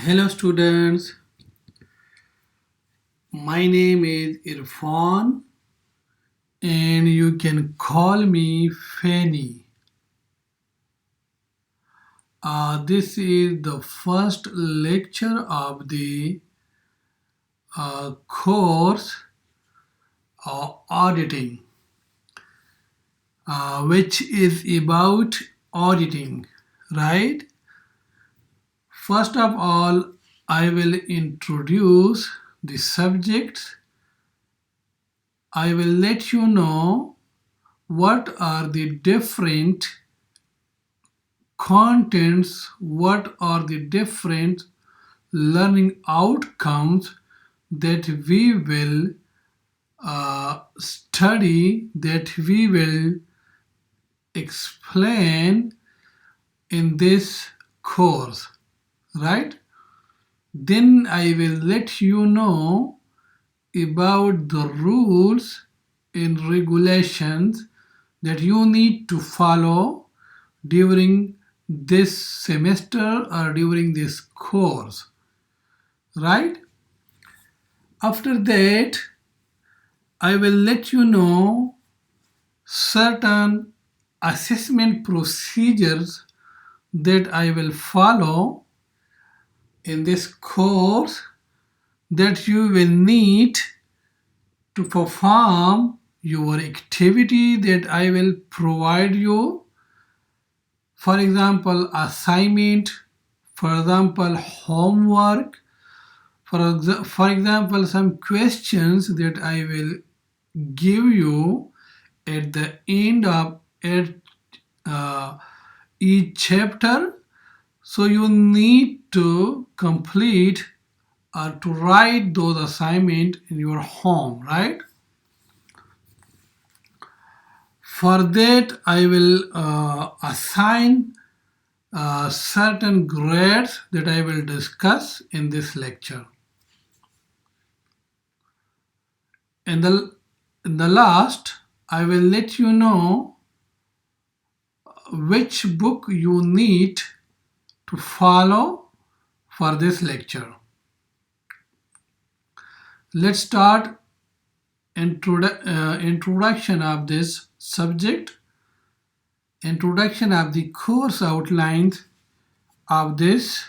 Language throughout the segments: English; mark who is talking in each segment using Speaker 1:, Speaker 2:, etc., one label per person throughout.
Speaker 1: Hello students, my name is Irfan and you can call me Fanny. This is the first lecture of the course auditing, which is about auditing, right? First of all, I will introduce the subjects. I will let you know what are the different contents, what are the different learning outcomes that we will study, that we will explain in this course, right? Then I will let you know about the rules and regulations that you need to follow during this semester or during this course, right? After that, I will let you know certain assessment procedures that I will follow in this course that you will need to perform your activity that I will provide you. For example, assignment, for example, homework, for example, some questions that I will give you at the end of uh, each chapter. So you need to complete or to write those assignments in your home, right? For that, I will assign certain grades that I will discuss in this lecture. In the last, I will let you know which book you need to follow for this lecture. Let's start introduction of this subject, introduction of the course outlines of this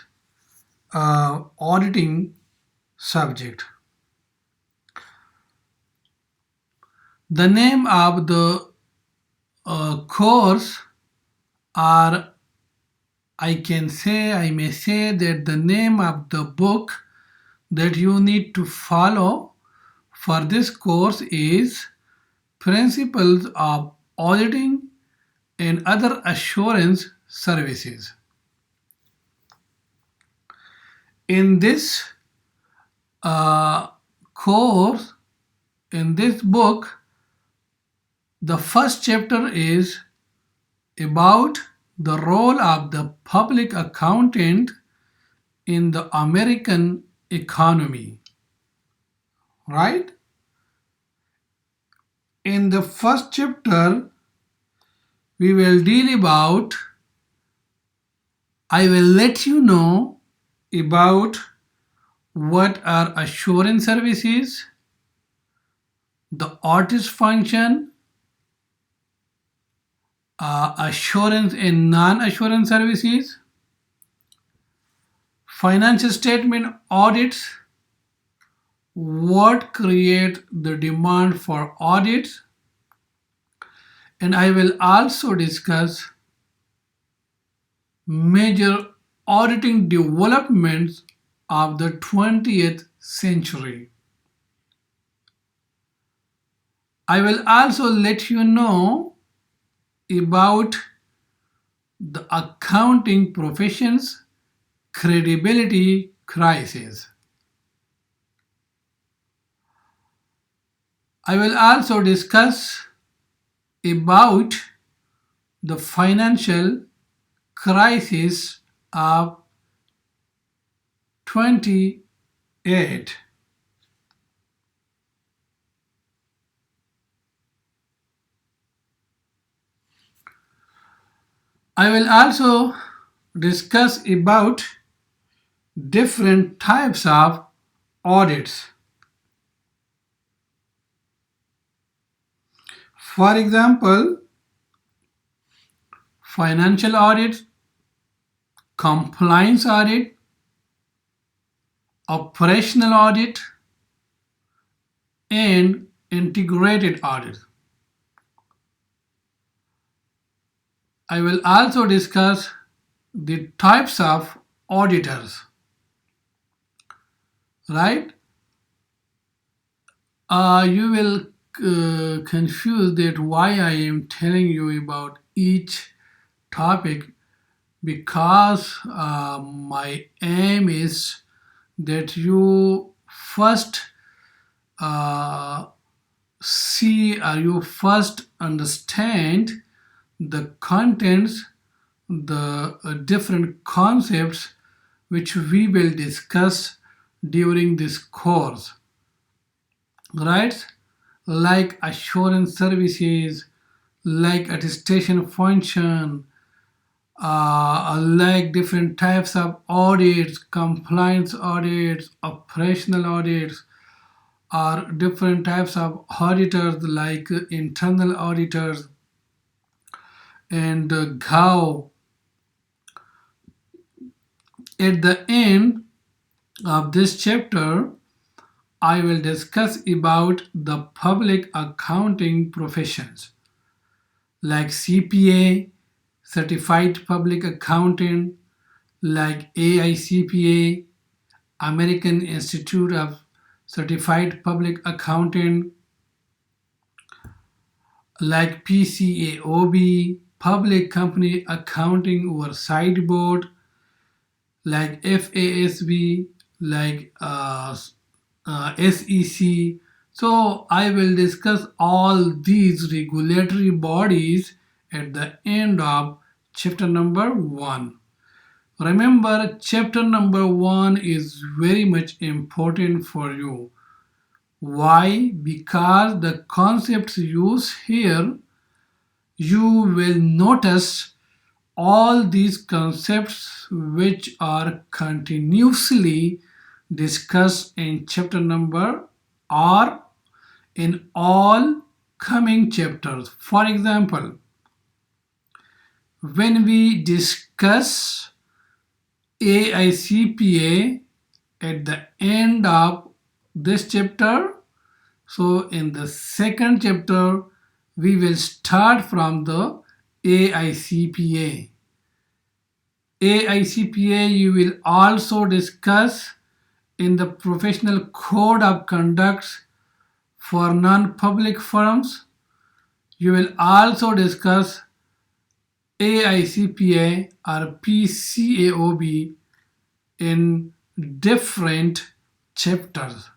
Speaker 1: auditing subject. The name of the course, or I may say that the name of the book that you need to follow for this course is Principles of Auditing and Other Assurance Services. In this course, in this book, the first chapter is about the role of the public accountant in the American economy, right? In the first chapter, we will deal about, I will let you know about what are assurance services, the audit function, assurance and non-assurance services, financial statement audits, what create the demand for audits, and I will also discuss major auditing developments of the 20th century. I will also let you know about the accounting profession's credibility crisis. I will also discuss about the financial crisis of 28. I will also discuss about different types of audits. For example, financial audit, compliance audit, operational audit, and integrated audit. I will also discuss the types of auditors, right? You will confuse that why I am telling you about each topic, because my aim is that you first uh, see or you first understand the contents, the different concepts which we will discuss during this course, right? Like assurance services, like attestation function, like different types of audits, compliance audits, operational audits, or different types of auditors like internal auditors and GAO. At the end of this chapter, I will discuss about the public accounting professions like CPA, Certified Public Accountant, like AICPA, American Institute of Certified Public Accountant, like PCAOB, Public Company Accounting Oversight Board, like FASB, like SEC. So I will discuss all these regulatory bodies at the end of chapter number 1. Remember, chapter number 1 is very much important for you. Why? Because the concepts used here, you will notice all these concepts which are continuously discussed in chapter number or in all coming chapters. For example, when we discuss AICPA at the end of this chapter, so in the second chapter we will start from the AICPA. AICPA you will also discuss in the professional code of conduct for non-public firms. You will also discuss AICPA or PCAOB in different chapters,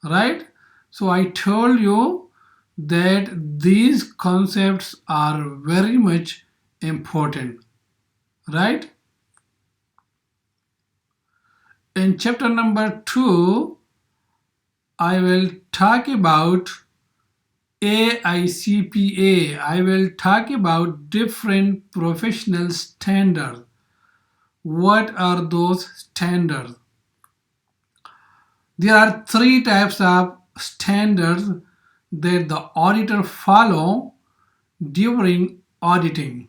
Speaker 1: right? So I told you that these concepts are very much important, right? In chapter number 2, I will talk about AICPA. I will talk about different professional standards. What are those standards? There are 3 types of standards that the auditor follow during auditing.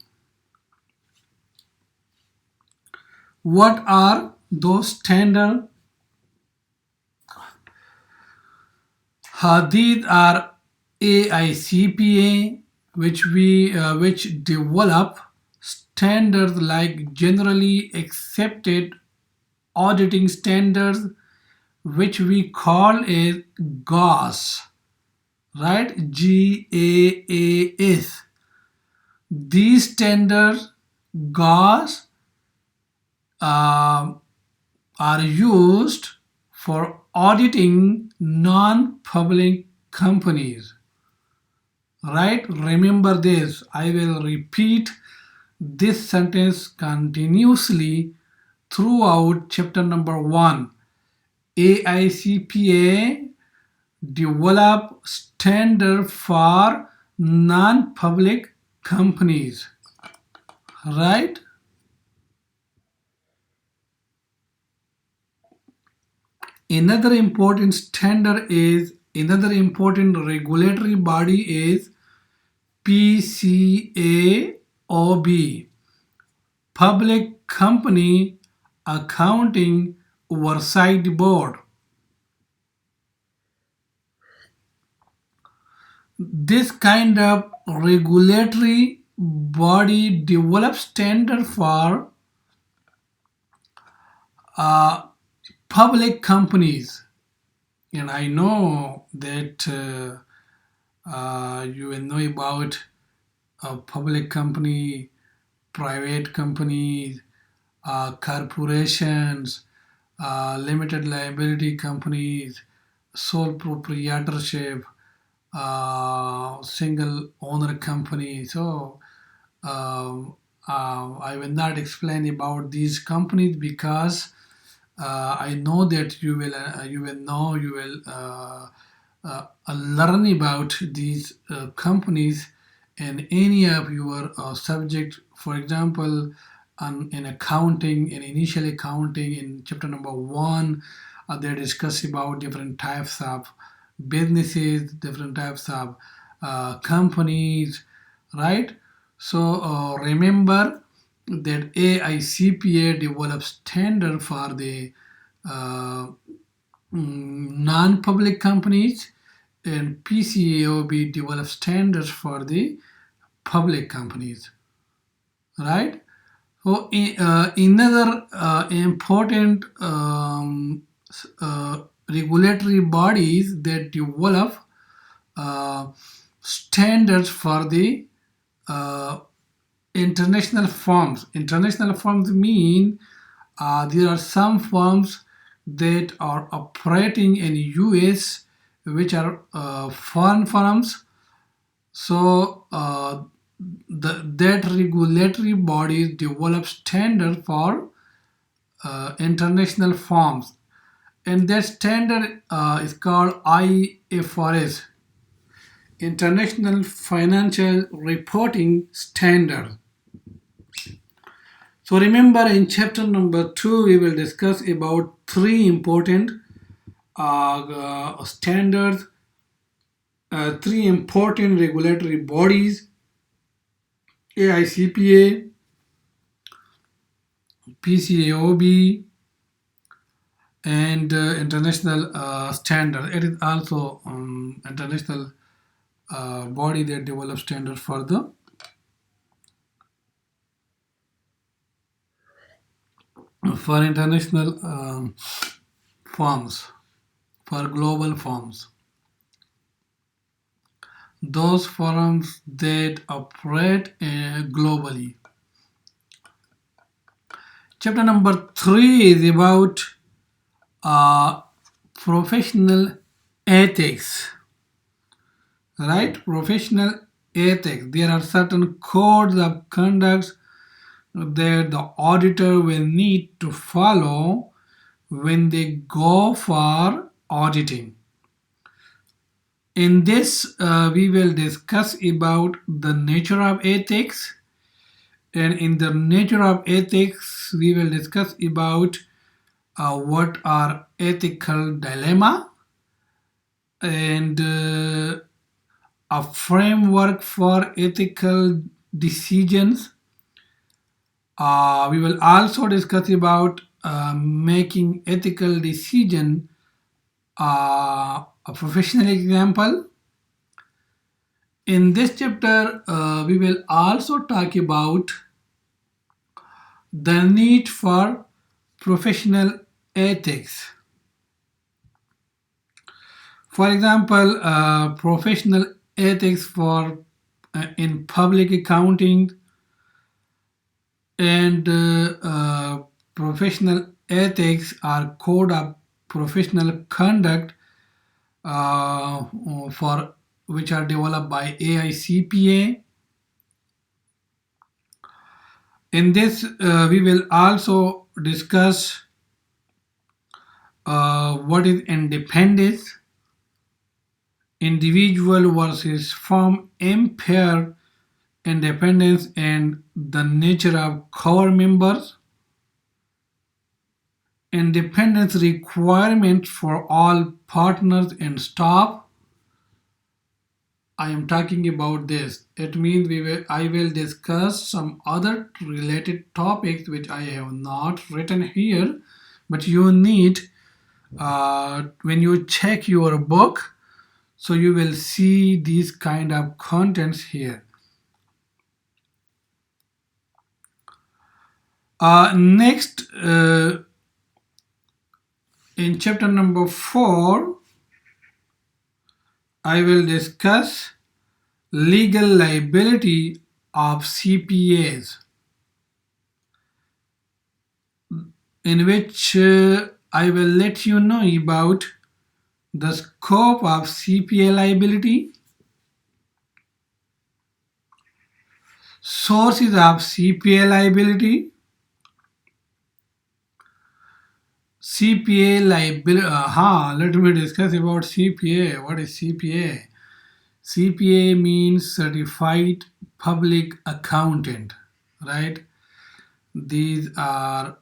Speaker 1: What are those standards? These are AICPA, which develop standards like generally accepted auditing standards, which we call as GAAS, right? GAAS. These standards, GAAS, are used for auditing non-public companies, right? Remember this. I will repeat this sentence continuously throughout chapter number 1. AICPA develop standard for non-public companies, right? Another important regulatory body is PCAOB, Public Company Accounting Oversight Board. This kind of regulatory body develops standard for uh, public companies, and I know that you will know about a public company, private companies, corporations, limited liability companies, sole proprietorship, single owner company. So I will not explain about these companies because I know that you will learn about these companies in any of your subject. For example, in accounting, in initial accounting, in chapter number 1, they discuss about different types of businesses, different types of companies, right? So remember that AICPA develops standard for the uh, non-public companies, and PCAOB develops standards for the public companies, right? So another important regulatory bodies that develop uh, standards for the uh, international firms. International firms mean there are some firms that are operating in US, which are foreign firms. So that regulatory bodies develop standard for international firms, and that standard is called IFRS, International Financial Reporting Standard. So remember, in chapter number 2 we will discuss about three important standards, three important regulatory bodies: AICPA, PCAOB, and international standard. It is also international body that develops standard for international firms, for global firms, those firms that operate globally. Chapter number 3 is about uh, professional ethics, right? Professional ethics. There are certain codes of conduct that the auditor will need to follow when they go for auditing. In this, we will discuss about the nature of ethics, and in the nature of ethics, we will discuss about what are ethical dilemma, and a framework for ethical decisions. We will also discuss about making ethical decision a professional example. In this chapter, we will also talk about the need for professional ethics. For example, professional ethics for in public accounting, and professional ethics are code of professional conduct for which are developed by AICPA. In this, we will also discuss what is independence, individual versus firm impaired independence, and the nature of core members. independence requirement for all partners and staff. I am talking about this. It means I will discuss some other related topics which I have not written here, but you need when you check your book, so you will see these kind of contents here. Next, in chapter number 4, I will discuss legal liability of CPAs, in which I will let you know about the scope of CPA liability, sources of CPA liability, CPA liability. Let me discuss about CPA. What is CPA? CPA means Certified Public Accountant, right? These are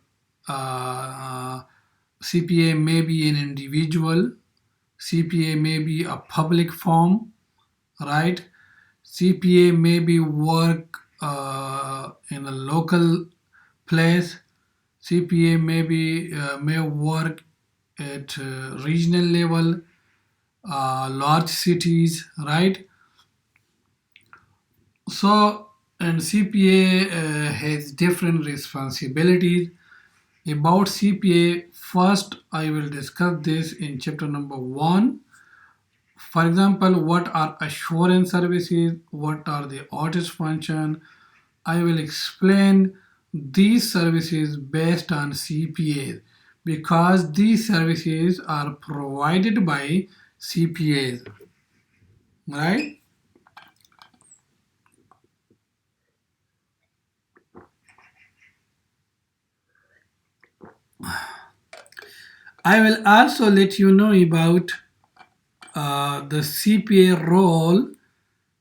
Speaker 1: CPA may be an individual, CPA may be a public firm, right? CPA may be work in a local place. CPA may work at regional level, large cities, right? So, and CPA has different responsibilities. About CPA, first I will discuss this in chapter number 1. For example, what are assurance services? What are the audit function? I will explain these services based on CPAs because these services are provided by CPAs, right? I will also let you know about the CPA role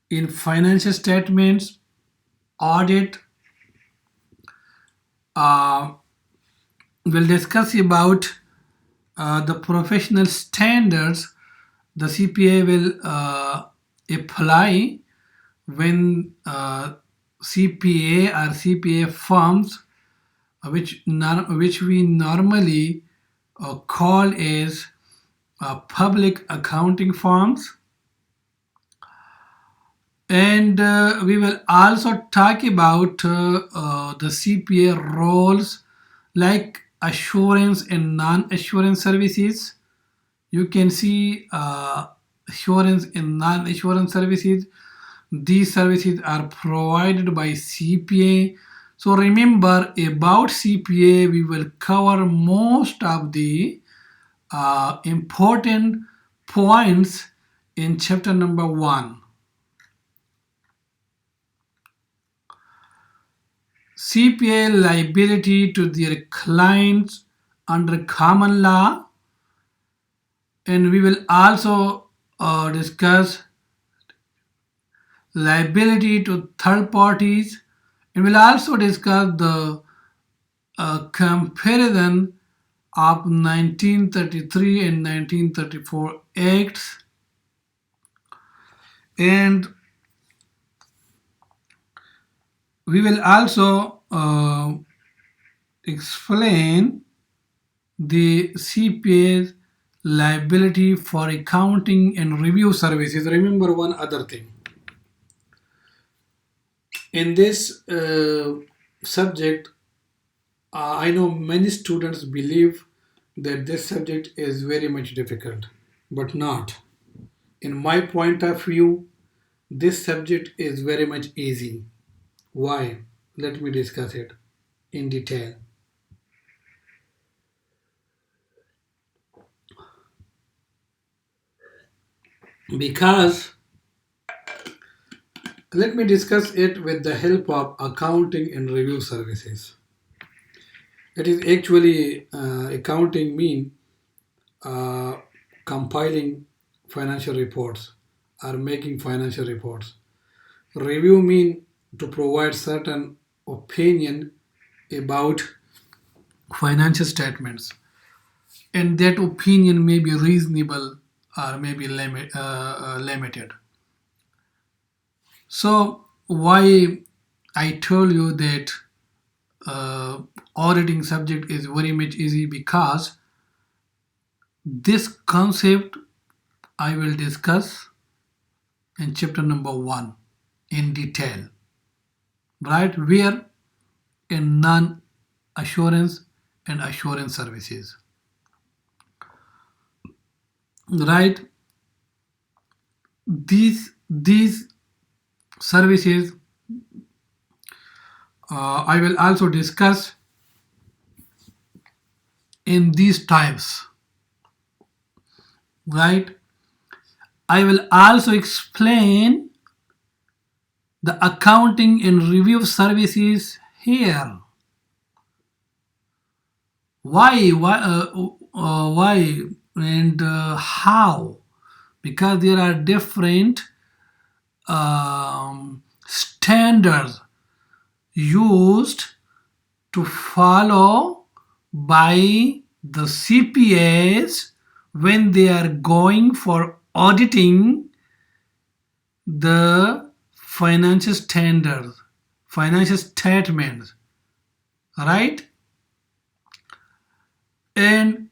Speaker 1: in financial statements, audit. We'll discuss about the professional standards the CPA will apply when CPA or CPA firms, which we normally call as public accounting firms. And we will also talk about the CPA roles like assurance and non-assurance services. You can see assurance and non-assurance services. These services are provided by CPA. So remember, about CPA, we will cover most of the important points in chapter number 1. CPA liability to their clients under common law, and we will also discuss liability to third parties, and we'll also discuss the comparison of 1933 and 1934 acts, and we will also explain the CPA's liability for accounting and review services. Remember one other thing. In this subject, I know many students believe that this subject is very much difficult, but not. In my point of view, this subject is very much easy. Why? Let me discuss it in detail. Because let me discuss it with the help of accounting and review services. It is actually accounting mean uh, compiling financial reports or making financial reports. Review mean to provide certain opinion about financial statements. and that opinion may be reasonable or maybe limited. So why I told you that auditing subject is very much easy, because this concept I will discuss in chapter number 1 in detail, right? Where in non-assurance and assurance services, right? These services I will also discuss in these types, right? I will also explain the accounting and review services here. Why, and how? Because there are different standards used to follow by the CPAs when they are going for auditing the financial standards, financial statements, right? And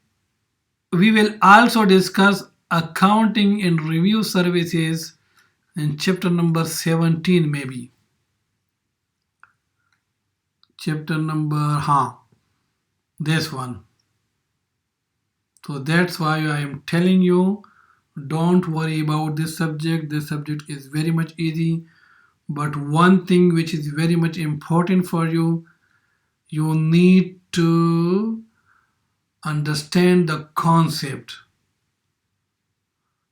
Speaker 1: we will also discuss accounting and review services in chapter number 17, maybe. Chapter number, this one. So that's why I am telling you, don't worry about this subject. This subject is very much easy. But one thing which is very much important for you, you need to understand the concept.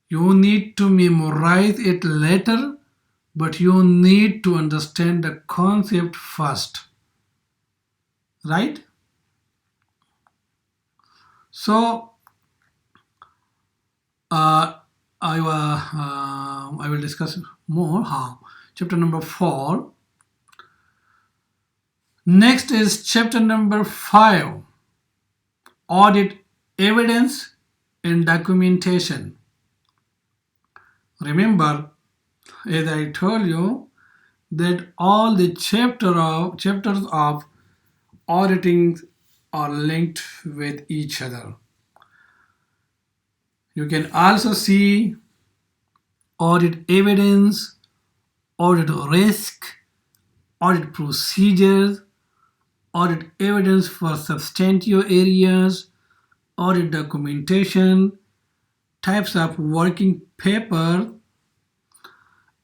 Speaker 1: You need to memorize it later, but you need to understand the concept first, right? So I will discuss more. Chapter number 4. Next is chapter number 5. Audit evidence and documentation. Remember, as I told you, that all the chapters of auditing are linked with each other. You can also see audit evidence, audit risk, audit procedures, audit evidence for substantive areas, audit documentation, types of working paper,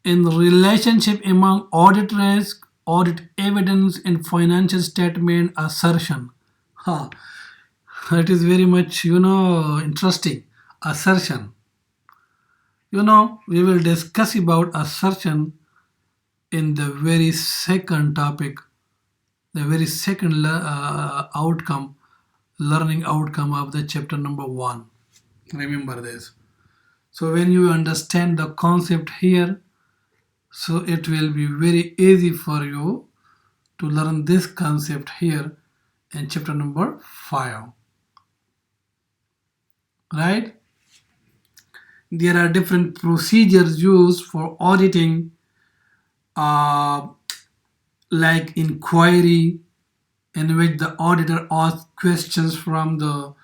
Speaker 1: and relationship among audit risk, audit evidence, and financial statement assertion. It is very much, interesting. Assertion. We will discuss about assertion in the very second topic, the very second learning outcome of the chapter number 1. Remember this. So when you understand the concept here, so it will be very easy for you to learn this concept here in chapter number 5. Right? There are different procedures used for auditing, like inquiry, in which the auditor asks questions from the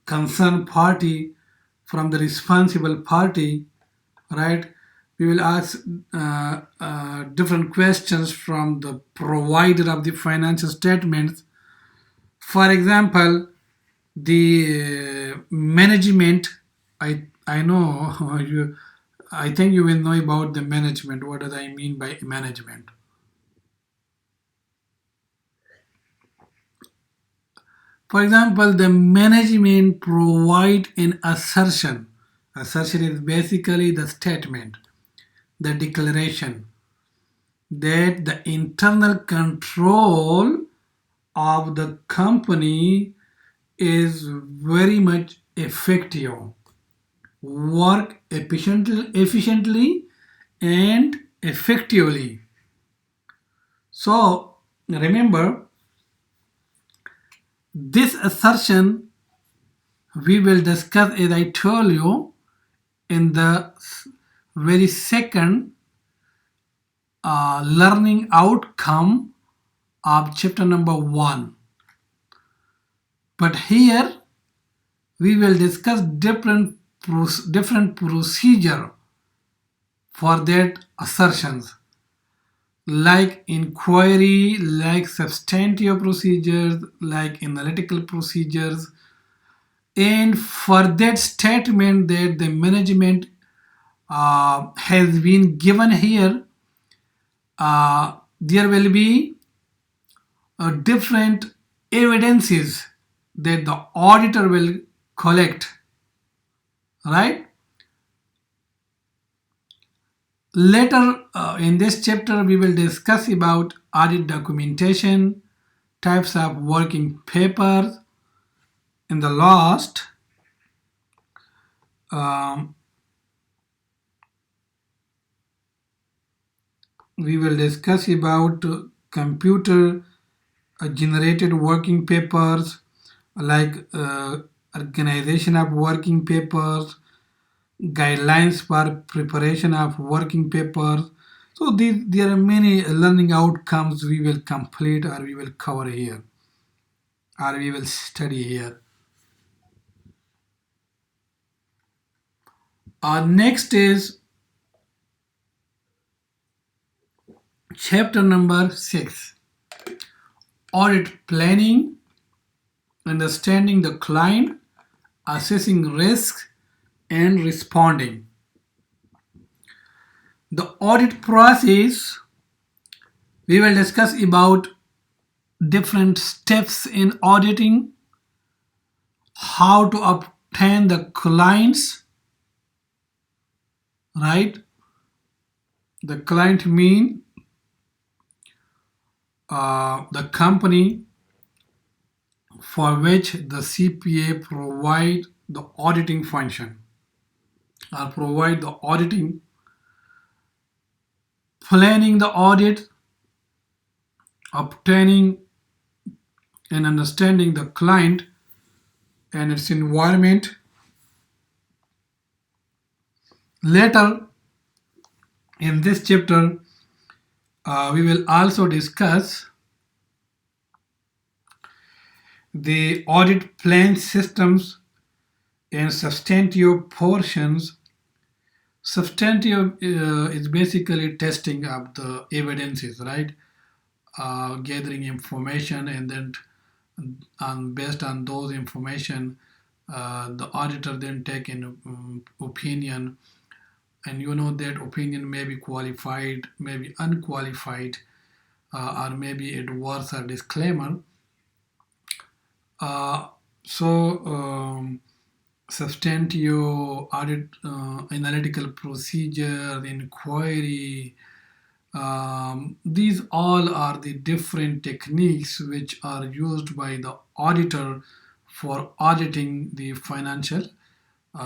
Speaker 1: concerned party, from the responsible party, right? We will ask different questions from the provider of the financial statements. For example, the management. I know you. I think you will know about the management. What do I mean by management? For example, the management provide an assertion. Assertion is basically the statement, the declaration that the internal control of the company is very much effective, work efficiently and effectively. So remember, This assertion we will discuss, as I told you, in the very second learning outcome of chapter number 1. But here we will discuss different procedure for that assertions, like inquiry, like substantive procedures, like analytical procedures. And for that statement that the management has been given here, there will be different evidences that the auditor will collect, right? Later in this chapter, we will discuss about audit documentation, types of working papers. In the last, um, we will discuss about computer generated working papers, like organization of working papers, guidelines for preparation of working papers. So there are many learning outcomes we will complete, or we will cover here, or we will study here. Next is chapter number 6, audit planning, understanding the client, assessing risk, and responding. The audit process, we will discuss about different steps in auditing, how to obtain the clients, right? The client mean the company for which the CPA provide the auditing function, or provide the auditing, planning the audit, obtaining and understanding the client and its environment. Later in this chapter, we will also discuss the audit plan systems and substantive portions. Substantive is basically testing of the evidences, right? Gathering information, and then based on those information, the auditor then take an opinion, and you know that opinion may be qualified, may be unqualified, or maybe it was a disclaimer. Uh, so substantive audit, analytical procedure, inquiry, these all are the different techniques which are used by the auditor for auditing the financial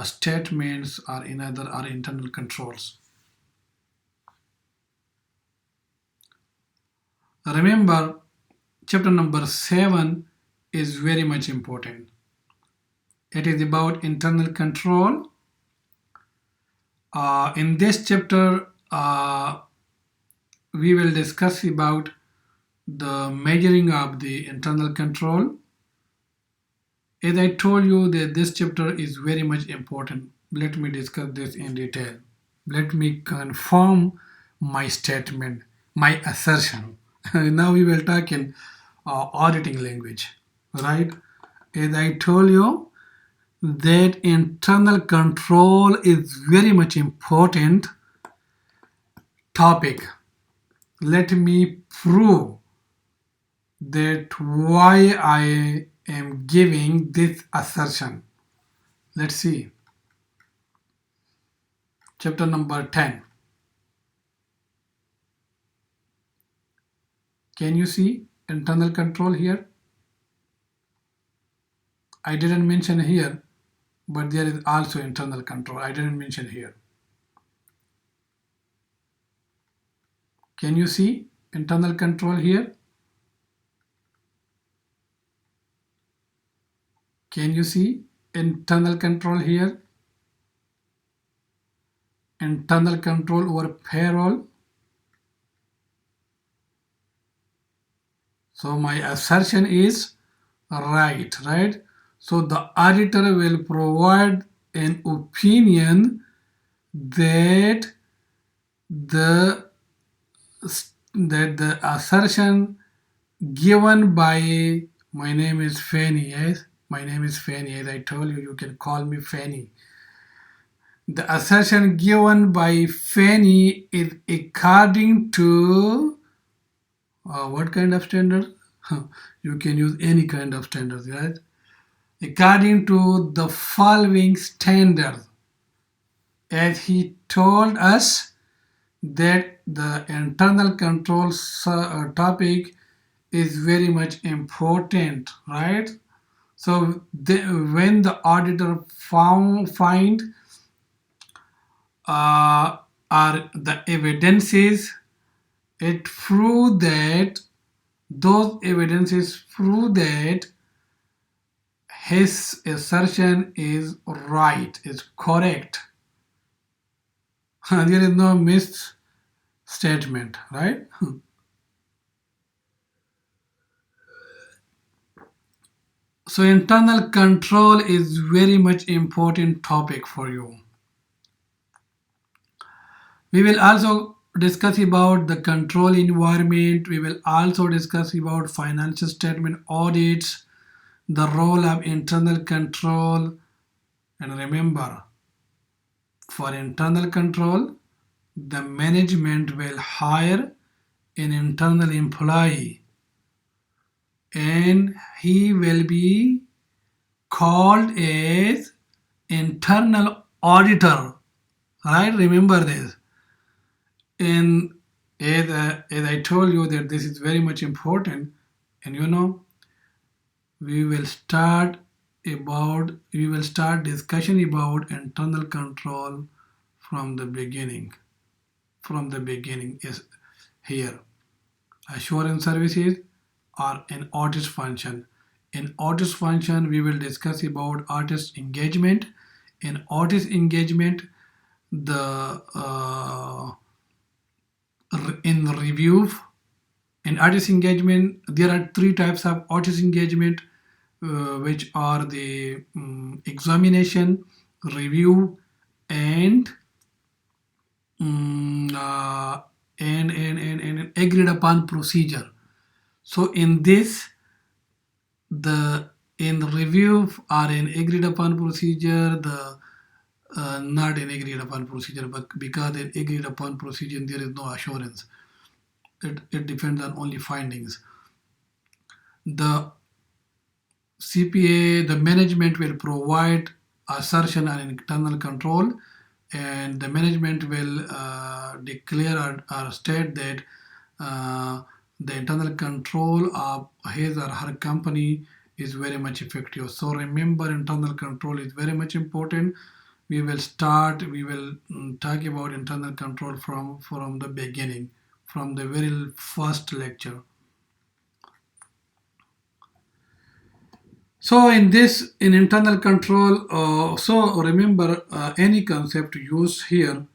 Speaker 1: statements, or in other or internal controls. Remember, chapter number 7 is very much important. It is about internal control. In this chapter, we will discuss about the measuring of the internal control. As I told you that this chapter is very much important, let me discuss this in detail. Let me confirm my statement, my assertion. Now we will talk in auditing language, right? As I told you that internal control is very much important topic. Let me prove that why I am giving this assertion. Let's see. Chapter number 10. Can you see internal control here? I didn't mention here, but there is also internal control. I didn't mention here. Can you see internal control here? Can you see internal control here? Internal control over payroll. So my assertion is right? So the auditor will provide an opinion that the the assertion given by, my name is Fanny, yes, my name is Fanny, as I told you, you can call me Fanny. The assertion given by Fanny is according to what kind of standard? You can use any kind of standards, right? According to the following standard, as he told us that the internal control topic is very much important, right? So when the auditor find are the evidences, it prove that those evidences prove that his assertion is right, is correct. There is no misstatement, right? So internal control is very much important topic for you. We will also discuss about the control environment. We will also discuss about financial statement audits, the role of internal control. And remember, for internal control, the management will hire an internal employee and he will be called as internal auditor, right? Remember this. And as I told you that this is very much important, and we will start discussion about internal control from the beginning. From the beginning is here. Assurance services are an audit function. In audit function, we will discuss about artist engagement. In artist engagement, the in review, in artist engagement, there are three types of artist engagement, which are the examination, review, and and agreed upon procedure. So in this, the in review or in agreed upon procedure, the not in agreed upon procedure, but because in agreed upon procedure there is no assurance. It depends on only findings. The CPA, the management will provide assertion and internal control, and the management will declare or state that the internal control of his or her company is very much effective. So remember, internal control is very much important. We will talk about internal control from the beginning, from the very first lecture. So in internal control, so remember, any concept used here,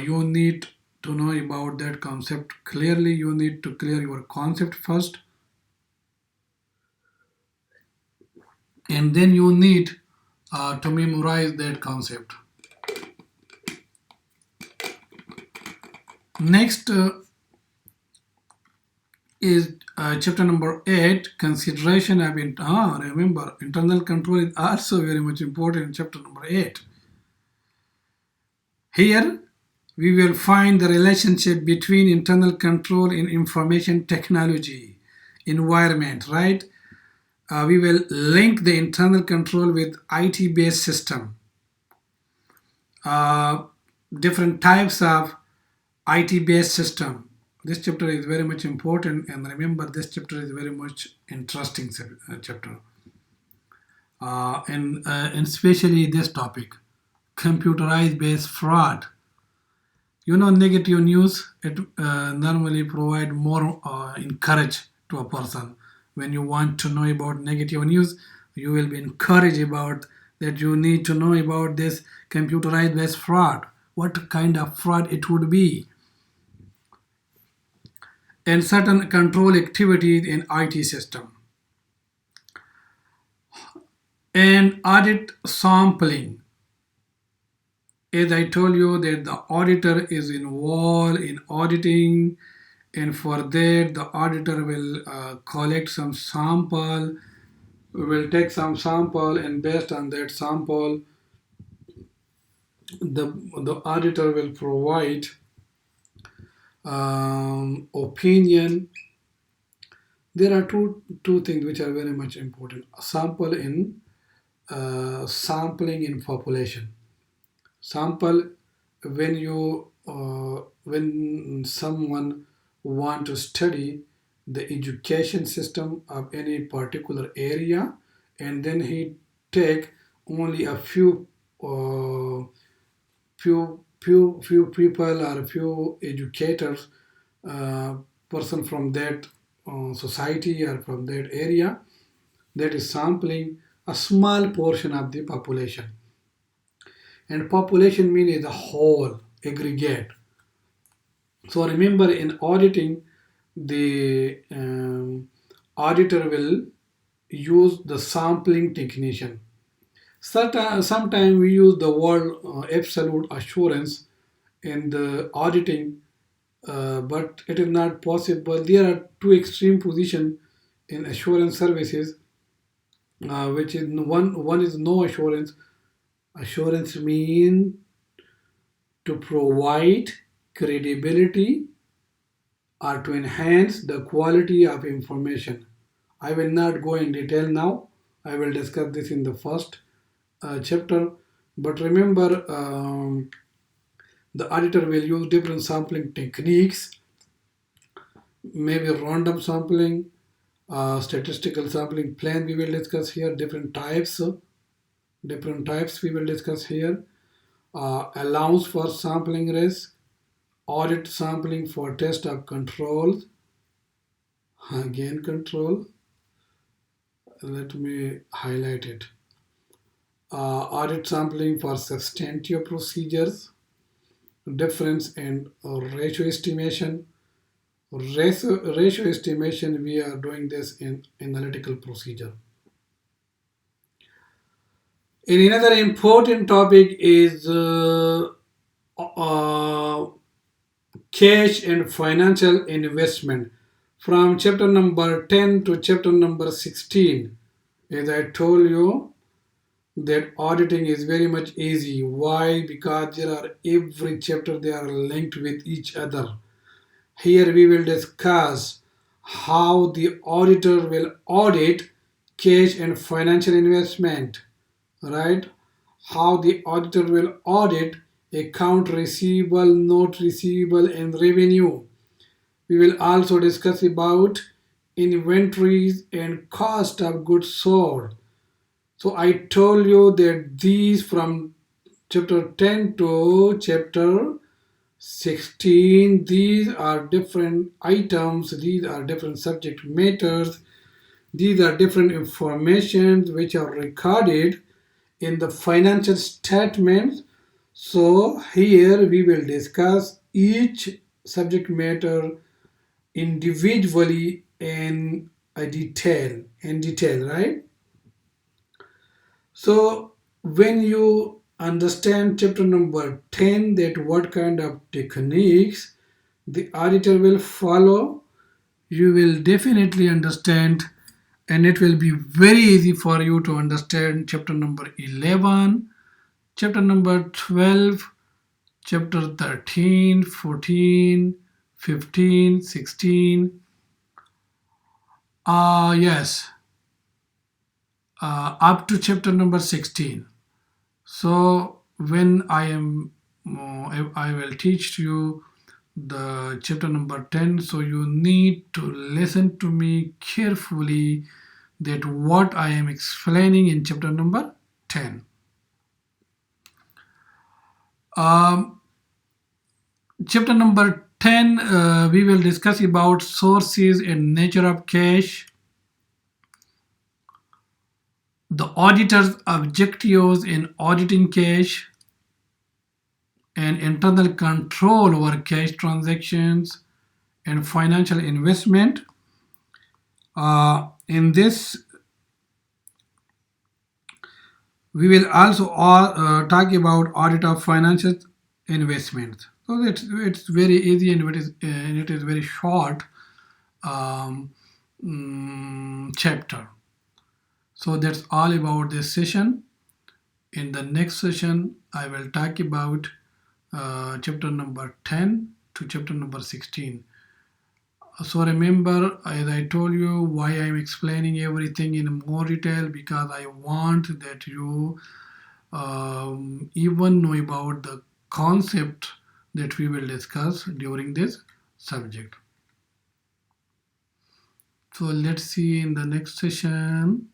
Speaker 1: you need to know about that concept clearly. You need to clear your concept first, and then you need to memorize that concept. Next is chapter number 8, consideration of remember, internal control is also very much important in chapter number 8. Here we will find the relationship between internal control in information technology environment, right? We will link the internal control with IT-based system. Different types of IT-based system. This chapter is very much important, and remember, this chapter is very much interesting chapter. And especially this topic, computerized based fraud. Negative news, it normally provide more encourage to a person. When you want to know about negative news, you will be encouraged about that you need to know about this computerized based fraud, what kind of fraud it would be, and certain control activities in IT system, and audit sampling. As I told you that the auditor is involved in auditing, and for that the auditor will collect some sample, will take some sample, and based on that sample the auditor will provide opinion. There are two things which are very much important: sample in sampling in population. Sample, when someone want to study the education system of any particular area, and then he take only a uh, few people or few educators, uh, person from that society or from that area, that is sampling a small portion of the population. And population means the whole aggregate. So remember, in auditing, the auditor will use the sampling technician. Sometimes we use the word absolute assurance in the auditing, but it is not possible. There are two extreme positions in assurance services, which is one is no assurance. Assurance means to provide credibility or to enhance the quality of information. I will not go in detail now. I will discuss this in the first chapter. But remember, the auditor will use different sampling techniques, maybe random sampling, statistical sampling plan we will discuss here, different types we will discuss here, allows for sampling risk, audit sampling for test of controls, again control, let me highlight it, audit sampling for substantive procedures, difference and ratio estimation. Ratio estimation, we are doing this in analytical procedure. And another important topic is uh, cash and financial investment from chapter number 10 to chapter number 16. As I told you, that auditing is very much easy. Why? Because there are every chapter they are linked with each other. Here we will discuss how the auditor will audit cash and financial investment, right? How the auditor will audit account receivable, note receivable, and revenue. We will also discuss about inventories and cost of goods sold. So I told you that these from chapter 10 to chapter 16, these are different items, these are different subject matters, these are different informations which are recorded in the financial statements. So here we will discuss each subject matter individually in detail, right? So when you understand chapter number 10, that what kind of techniques the auditor will follow, you will definitely understand, and it will be very easy for you to understand chapter number 11, chapter number 12, chapter 13, 14, 15, 16. Yes, up to chapter number 16. So when I will teach you the chapter number 10. So you need to listen to me carefully that what I am explaining in chapter number 10. Um, Chapter number 10, we will discuss about sources and nature of cash. the auditor's objectives in auditing cash and internal control over cash transactions and financial investment. In this, we will also talk about audit of financial investments. So it's very easy and it is very short um, chapter. So that's all about this session. In the next session, I will talk about chapter number 10 to chapter number 16. So remember, as I told you, why I'm explaining everything in more detail, because I want that you even know about the concept that we will discuss during this subject. So let's see in the next session.